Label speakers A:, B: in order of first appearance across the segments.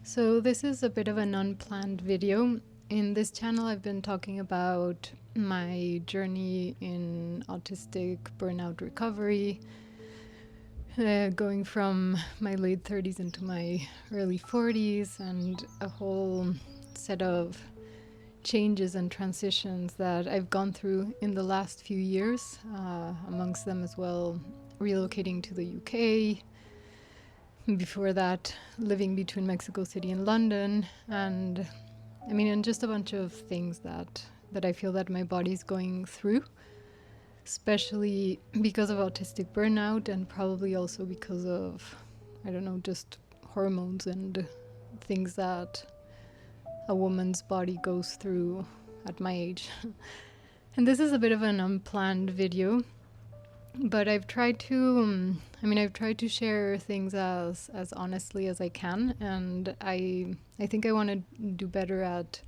A: So this is a bit of an unplanned video. In this channel, I've been talking about my journey in autistic burnout recovery, going from my late 30s into my early 40s, and a whole set of changes and transitions that I've gone through in the last few years, amongst them as well relocating to the UK. Before that, living between Mexico City and London, and just a bunch of things that I feel that my body's going through, especially because of autistic burnout, and probably also because of, just hormones and things that a woman's body goes through at my age. And this is a bit of an unplanned video, but I've tried to share things as honestly as I can, and I think I want to do better at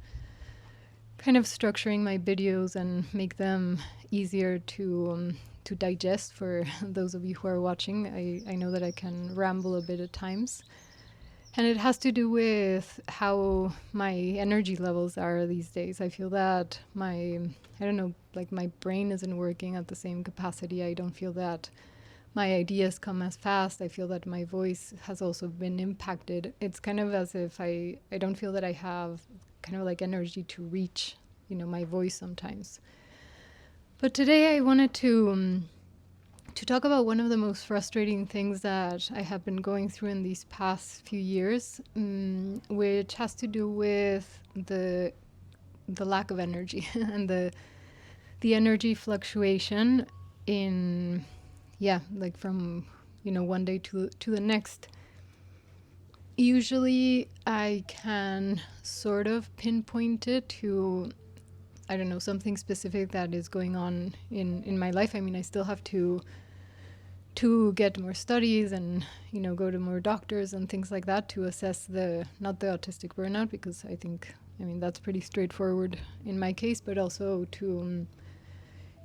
A: kind of structuring my videos and make them easier to digest for those of you who are watching. I know that I can ramble a bit at times, and it has to do with how my energy levels are these days. I feel that my brain isn't working at the same capacity. I don't feel that my ideas come as fast. I feel that my voice has also been impacted. It's kind of as if I don't feel that I have kind of like energy to reach, my voice sometimes. But today I wanted to talk about one of the most frustrating things that I have been going through in these past few years, which has to do with the lack of energy and the energy fluctuation in, from, one day to the next. Usually I can sort of pinpoint it to, something specific that is going on in my life. I still have to get more studies and, go to more doctors and things like that to assess not the autistic burnout, because I think, that's pretty straightforward in my case, but also to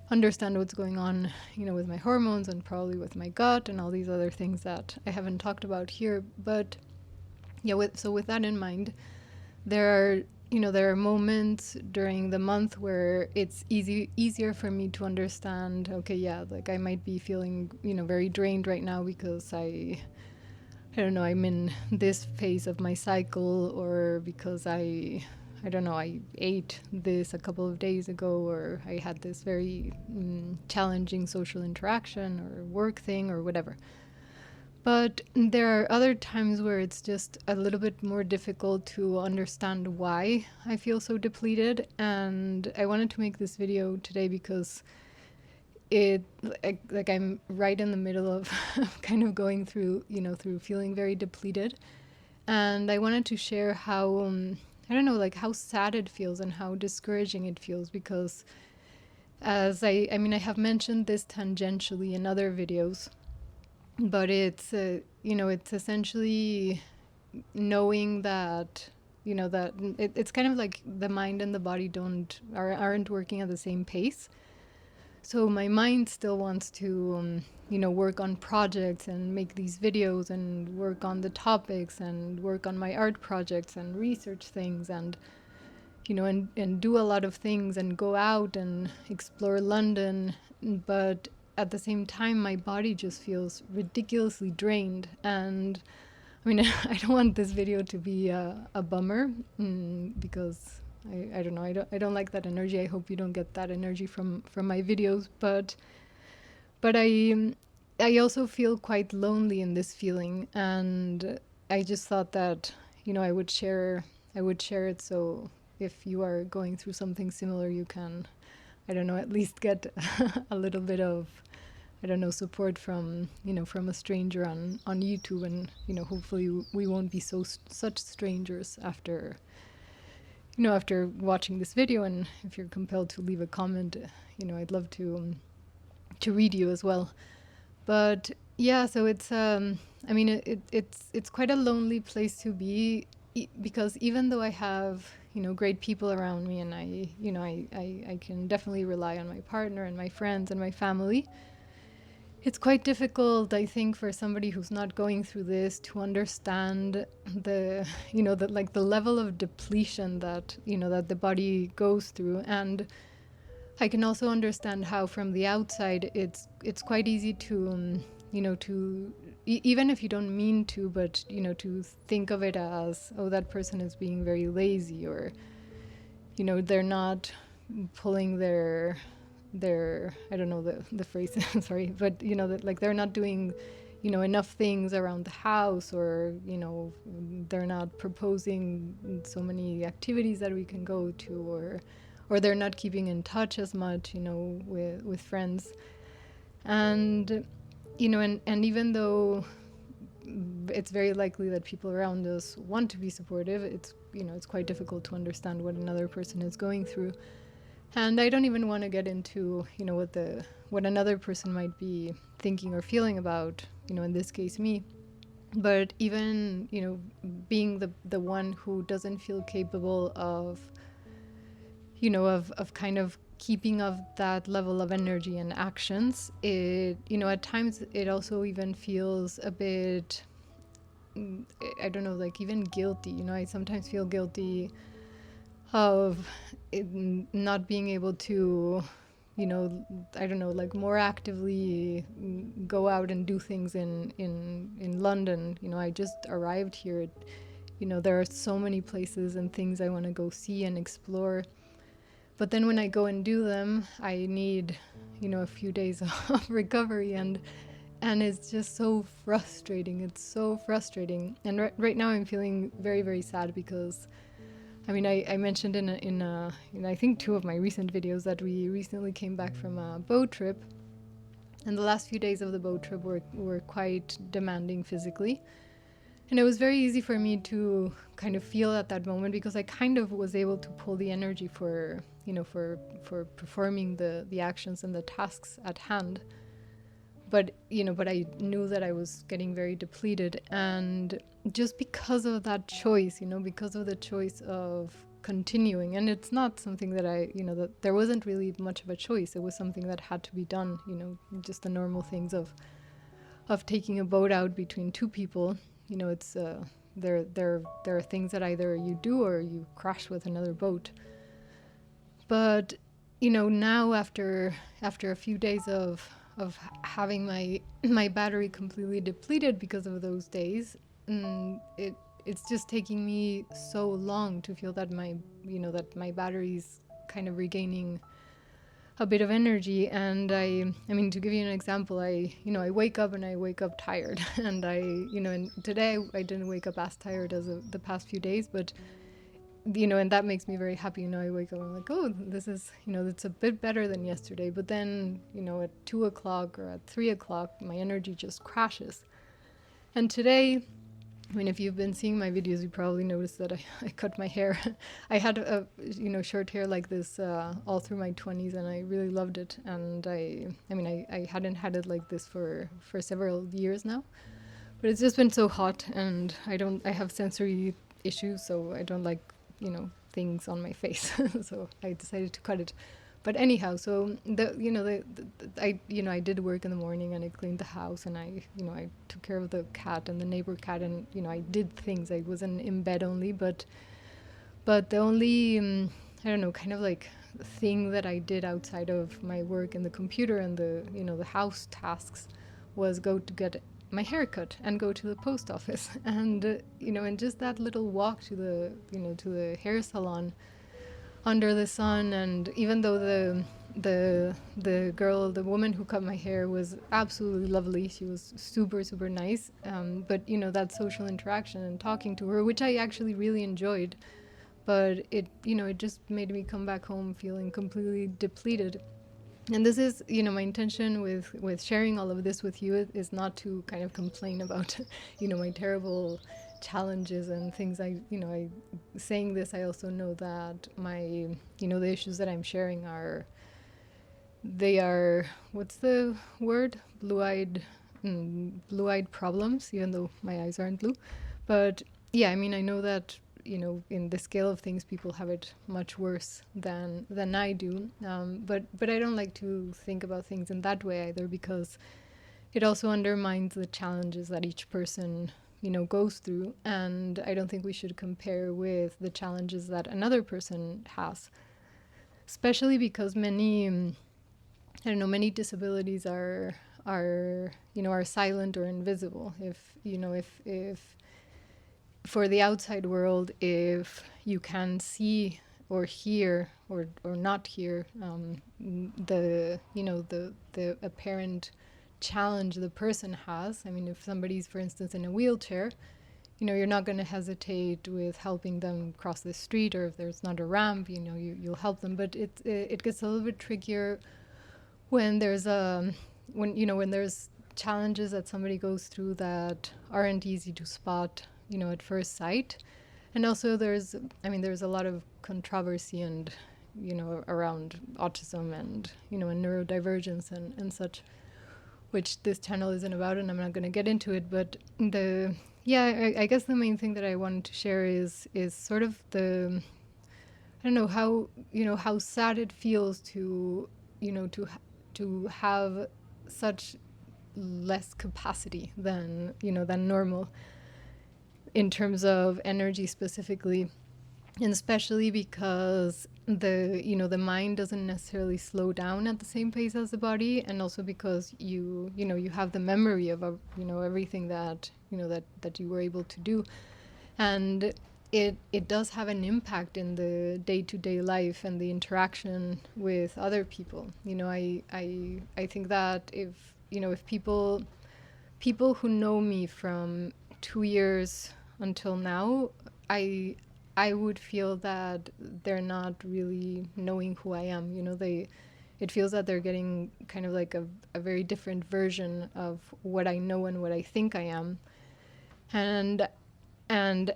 A: understand what's going on, with my hormones and probably with my gut and all these other things that I haven't talked about here. But with that in mind, there are moments during the month where it's easier for me to understand, I might be feeling, very drained right now because I'm in this phase of my cycle, or because I ate this a couple of days ago, or I had this very challenging social interaction or work thing or whatever. But there are other times where it's just a little bit more difficult to understand why I feel so depleted. And I wanted to make this video today because I'm right in the middle of kind of going through, through feeling very depleted. And I wanted to share how, how sad it feels and how discouraging it feels, because as I have mentioned this tangentially in other videos, but it's it's essentially knowing that that it's kind of like the mind and the body aren't working at the same pace. So my mind still wants to work on projects and make these videos and work on the topics and work on my art projects and research things and and do a lot of things and go out and explore London, but at the same time, my body just feels ridiculously drained. And I don't want this video to be a bummer, because I don't know. I don't like that energy. I hope you don't get that energy from my videos. But I also feel quite lonely in this feeling, and I just thought that I would share it, so if you are going through something similar, you can at least get a little bit of support from from a stranger on YouTube, and hopefully we won't be such strangers after after watching this video. And if you're compelled to leave a comment, I'd love to read you as well. But so it's it's quite a lonely place to be, because even though I have great people around me, and I can definitely rely on my partner and my friends and my family, it's quite difficult, I think, for somebody who's not going through this to understand the, the level of depletion that, that the body goes through. And I can also understand how from the outside it's quite easy to, even if you don't mean to, but, to think of it as, oh, that person is being very lazy, or, they're not pulling their I don't know the phrase sorry, but that, like, they're not doing enough things around the house, or they're not proposing so many activities that we can go to, or they're not keeping in touch as much with friends. And and even though it's very likely that people around us want to be supportive, it's it's quite difficult to understand what another person is going through. And I don't even want to get into, what another person might be thinking or feeling about, in this case, me. But even, being the one who doesn't feel capable of, of kind of keeping of that level of energy and actions, it, at times it also even feels a bit, I don't know, like even guilty. I sometimes feel guilty of it, not being able to, I don't know, like more actively go out and do things in London. I just arrived here. There are so many places and things I want to go see and explore. But then when I go and do them, I need, a few days of recovery, and it's just so frustrating. It's so frustrating. And right now I'm feeling very, very sad because I mean, I mentioned in I think 2 of my recent videos that we recently came back from a boat trip, and the last few days of the boat trip were quite demanding physically. And it was very easy for me to kind of feel at that moment, because I kind of was able to pull the energy for, for performing the actions and the tasks at hand. But I knew that I was getting very depleted, and just because of that choice, because of the choice of continuing, and it's not something that that there wasn't really much of a choice. It was something that had to be done, just the normal things of taking a boat out between 2 people. It's there are things that either you do or you crash with another boat. But now after a few days of having my battery completely depleted because of those days, it's just taking me so long to feel that my battery's kind of regaining a bit of energy. And I mean, to give you an example, I wake up tired, and and today I didn't wake up as tired as the past few days, but and that makes me very happy. I wake up, I'm like, oh, this is, it's a bit better than yesterday. But then, at 2 o'clock or at 3 o'clock, my energy just crashes. And today, I mean, if you've been seeing my videos, you probably noticed that I cut my hair. I had a, short hair like this all through my 20s, and I really loved it. And I hadn't had it like this for several years now. But it's just been so hot, and I have sensory issues, so I don't like things on my face. So I decided to cut it. But anyhow, so I did work in the morning, and I cleaned the house, and I took care of the cat and the neighbor cat, and I did things. I wasn't in bed only, but the only I don't know, kind of like thing that I did outside of my work in the computer and the the house tasks was go to get my haircut and go to the post office. And and just that little walk to the to the hair salon under the sun. And even though the woman who cut my hair was absolutely lovely, she was super, super nice, but that social interaction and talking to her, which I actually really enjoyed, but it it just made me come back home feeling completely depleted. And this is, my intention with sharing all of this with you is not to kind of complain about, my terrible challenges and things. I saying this, I also know that my, the issues that I'm sharing they are, what's the word? Blue-eyed problems, even though my eyes aren't blue. But yeah, I mean, I know that in the scale of things, people have it much worse than I do. But I don't like to think about things in that way either, because it also undermines the challenges that each person, goes through. And I don't think we should compare with the challenges that another person has, especially because many disabilities are silent or invisible. If for the outside world, if you can see or hear or not hear the apparent challenge the person has. I mean, if somebody's, for instance, in a wheelchair, you're not going to hesitate with helping them cross the street, or if there's not a ramp, you'll help them. But it gets a little bit trickier when when there's challenges that somebody goes through that aren't easy to spot, at first sight. And also there's a lot of controversy and, around autism and, and neurodivergence and such, which this channel isn't about, and I'm not going to get into it. But I guess the main thing that I wanted to share is sort of I don't know how sad it feels to have such less capacity than normal in terms of energy specifically, and especially because the mind doesn't necessarily slow down at the same pace as the body, and also because you have the memory of everything that that you were able to do, and it does have an impact in the day-to-day life and the interaction with other people. I think that if people who know me from 2 years until now, I would feel that they're not really knowing who I am. It feels that they're getting kind of like a very different version of what I know and what I think I am. And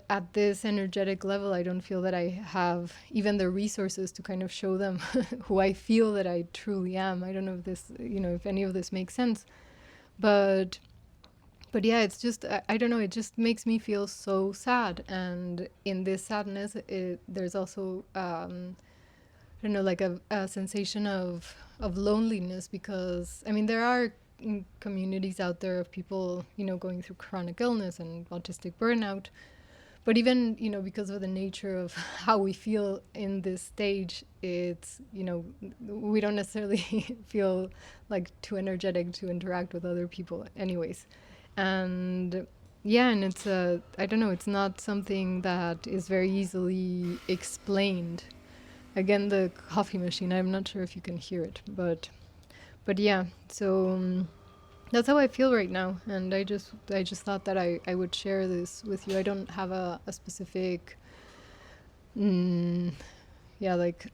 A: at this energetic level, I don't feel that I have even the resources to kind of show them who I feel that I truly am. I don't know if this, if any of this makes sense, but yeah, it's just, I don't know, it just makes me feel so sad. And in this sadness, there's also, I don't know, like a sensation of loneliness, because, I mean, there are communities out there of people, going through chronic illness and autistic burnout. But even, because of the nature of how we feel in this stage, it's, we don't necessarily feel like too energetic to interact with other people anyways. And and it's I don't know, it's not something that is very easily explained. Again, the coffee machine, I'm not sure if you can hear it, but yeah, so that's how I feel right now. And I just thought that I would share this with you. I don't have a specific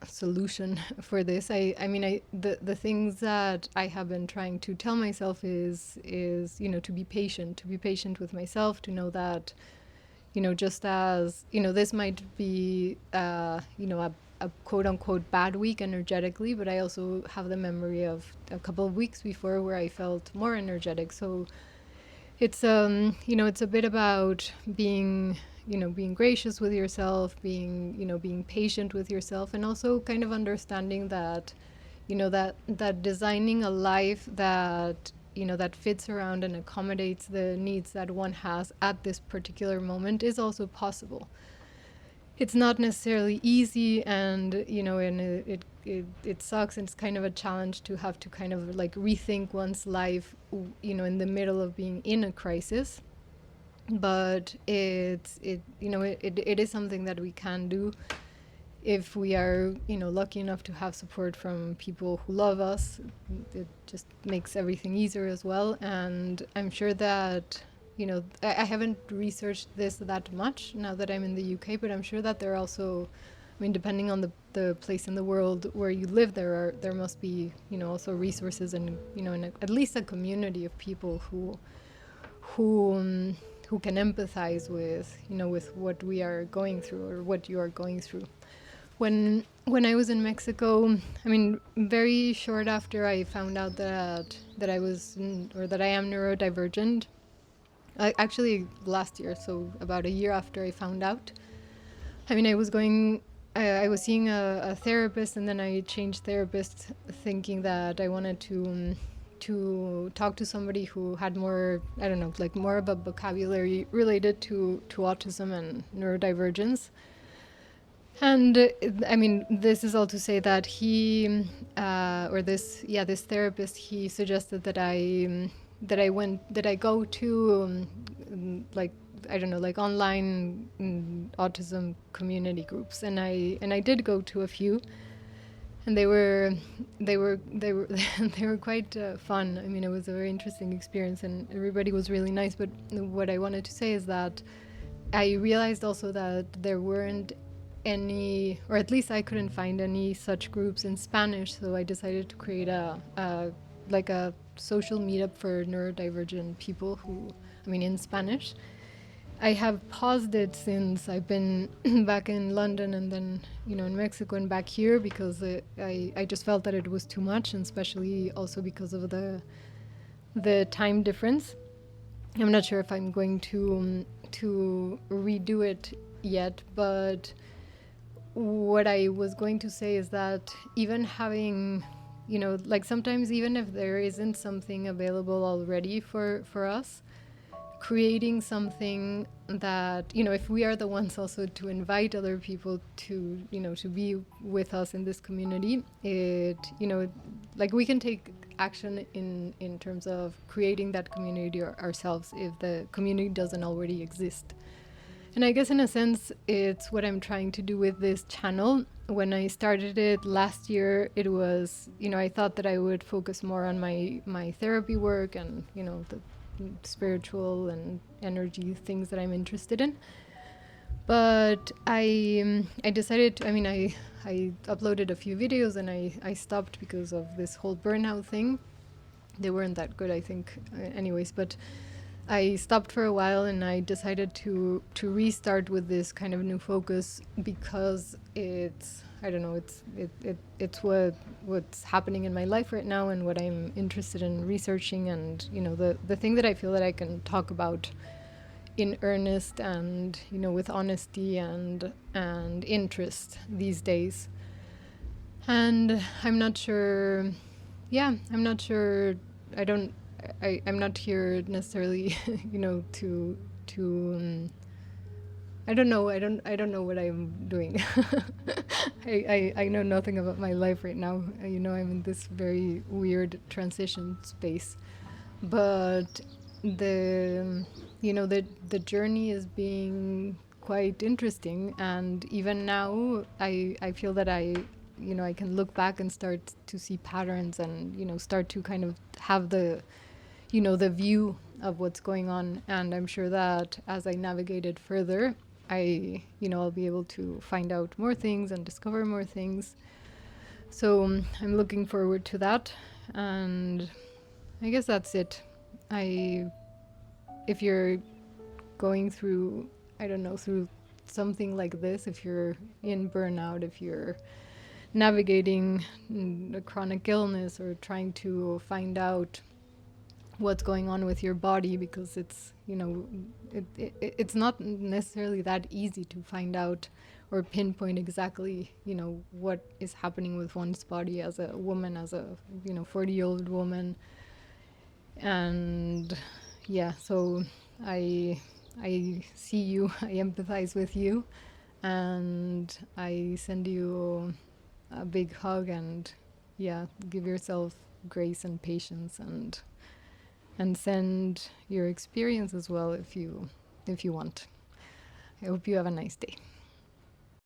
A: solution for this. The things that I have been trying to tell myself is to be patient with myself, to know that just as this might be a quote unquote bad week energetically, but I also have the memory of a couple of weeks before where I felt more energetic. So it's it's a bit about being gracious with yourself, being patient with yourself, and also kind of understanding that that designing a life that that fits around and accommodates the needs that one has at this particular moment is also possible. It's not necessarily easy, and it sucks, and it's kind of a challenge to have to kind of like rethink one's life in the middle of being in a crisis. But it is something that we can do if we are lucky enough to have support from people who love us. It just makes everything easier as well. And I'm sure that I haven't researched this that much now that I'm in the UK, but I'm sure that there are also, I mean, depending on the place in the world where you live, there must be also resources and at least a community of people who can empathize with with what we are going through, or what you are going through. When I was in Mexico, I mean, very short after I found out that I am neurodivergent, actually last year, so about a year after I found out, I mean, I was seeing a therapist, and then I changed therapists, thinking that I wanted to to talk to somebody who had more, I don't know, like more of a vocabulary related to autism and neurodivergence. And I mean, this is all to say that he, this therapist, he suggested that I go to like, I don't know, like online autism community groups, and I did go to a few, and they were they were they were quite fun. I mean, it was a very interesting experience, and everybody was really nice. But what I wanted to say is that I realized also that there weren't any, or at least I couldn't find any such groups in Spanish. So I decided to create a social meetup for neurodivergent people who, I mean, in Spanish. I have paused it since I've been back in London and then, in Mexico and back here, because I just felt that it was too much, and especially also because of the time difference. I'm not sure if I'm going to redo it yet, but what I was going to say is that even having, like sometimes even if there isn't something available already for us, creating something that, if we are the ones also to invite other people to, to be with us in this community, it, like we can take action in terms of creating that community ourselves if the community doesn't already exist. And I guess in a sense, it's what I'm trying to do with this channel. When I started it last year, it was, I thought that I would focus more on my therapy work and, the spiritual and energy things that I'm interested in. But I decided, I uploaded a few videos and I stopped because of this whole burnout thing. They weren't that good, I think, anyways, but I stopped for a while and I decided to restart with this kind of new focus because it's, I don't know, it's what's happening in my life right now and what I'm interested in researching, and the thing that I feel that I can talk about in earnest and with honesty and interest these days. And I'm not sure I'm not here necessarily to I don't know what I'm doing. I know nothing about my life right now. I'm in this very weird transition space, but the journey is being quite interesting, and even now I feel that I can look back and start to see patterns and start to kind of have the the view of what's going on. And I'm sure that as I navigate it further, I'll be able to find out more things and discover more things. So I'm looking forward to that. And I guess that's it. If you're going through, through something like this, if you're in burnout, if you're navigating a chronic illness or trying to find out what's going on with your body, because it's it's not necessarily that easy to find out or pinpoint exactly what is happening with one's body as a woman, as a 40-year-old woman. And so I see you, I empathize with you, and I send you a big hug, and give yourself grace and patience, and send your experience as well if you want. I hope you have a nice day.